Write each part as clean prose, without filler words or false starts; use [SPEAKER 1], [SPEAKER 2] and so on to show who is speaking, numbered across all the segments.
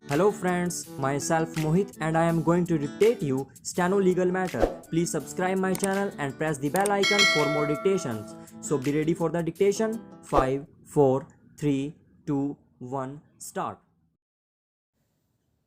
[SPEAKER 1] Hello friends, myself Mohit and I am going to dictate you Steno Legal Matter. Please subscribe my channel and press the bell icon for more dictations. So be ready for the dictation. 5, 4, 3, 2, 1, start.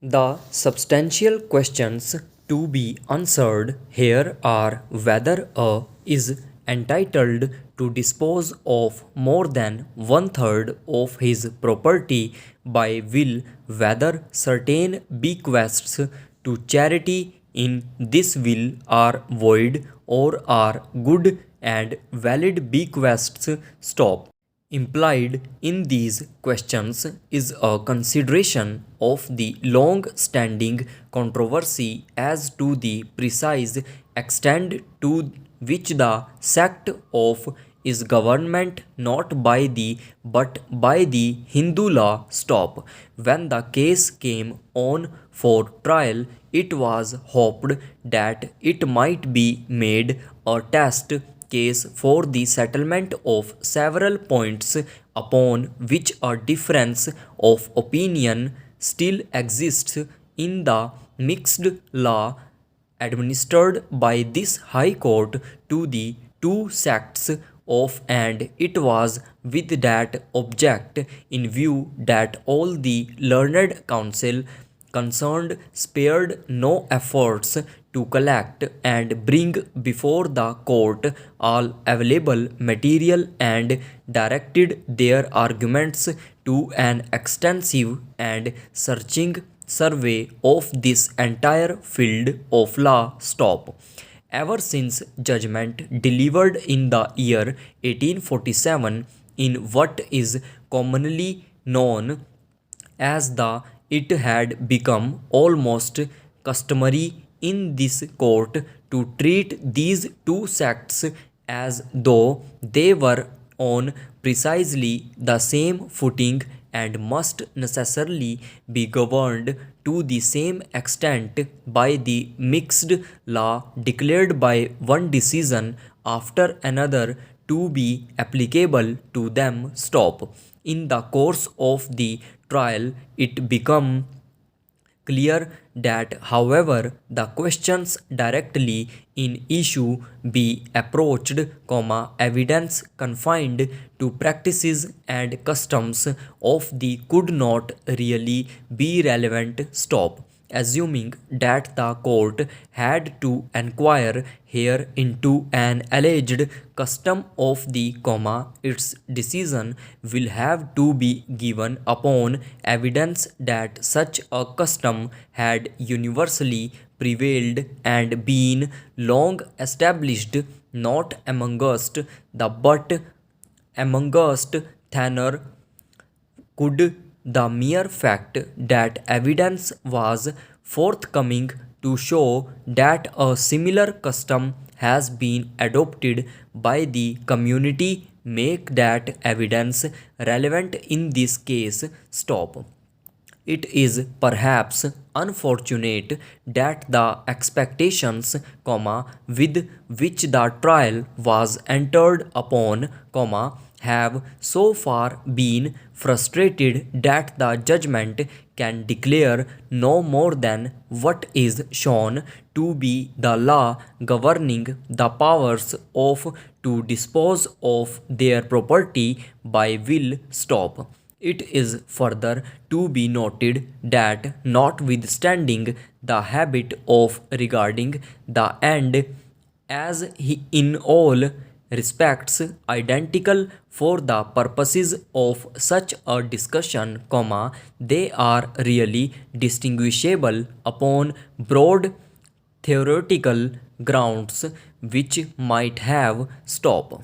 [SPEAKER 1] The substantial questions to be answered here are whether A is entitled to dispose of more than one third of his property by will, whether certain bequests to charity in this will are void or are good and valid bequests. Stop. Implied in these questions is a consideration of the long standing controversy as to the precise extent to which the sect of is government not by the but by the Hindu law. Stop. When the case came on for trial, it was hoped that it might be made a test case for the settlement of several points upon which a difference of opinion still exists in the mixed law administered by this High Court to the two sects of, and it was with that object in view that all the learned counsel concerned spared no efforts to collect and bring before the court all available material and directed their arguments to an extensive and searching survey of this entire field of law. Stop. Ever since judgment delivered in the year 1847 in what is commonly known as the it had become almost customary in this court to treat these two sects as though they were on precisely the same footing and must necessarily be governed to the same extent by the mixed law declared by one decision after another to be applicable to them. Stop. In the course of the trial, it became clear that however the questions directly in issue be approached, evidence confined to practices and customs of the could not really be relevant. Stop. Assuming that the court had to inquire here into an alleged custom of the its decision will have to be given upon evidence that such a custom had universally prevailed and been long established not amongst the but amongst thinner. Could the mere fact that evidence was forthcoming to show that a similar custom has been adopted by the community make that evidence relevant in this case? Stop. It is perhaps unfortunate that the expectations, with which the trial was entered upon, have so far been frustrated that the judgment can declare no more than what is shown to be the law governing the powers of to dispose of their property by will. Stop. It is further to be noted that notwithstanding the habit of regarding the end as in all respects identical for the purposes of such a discussion, they are really distinguishable upon broad theoretical grounds which might have. Stop.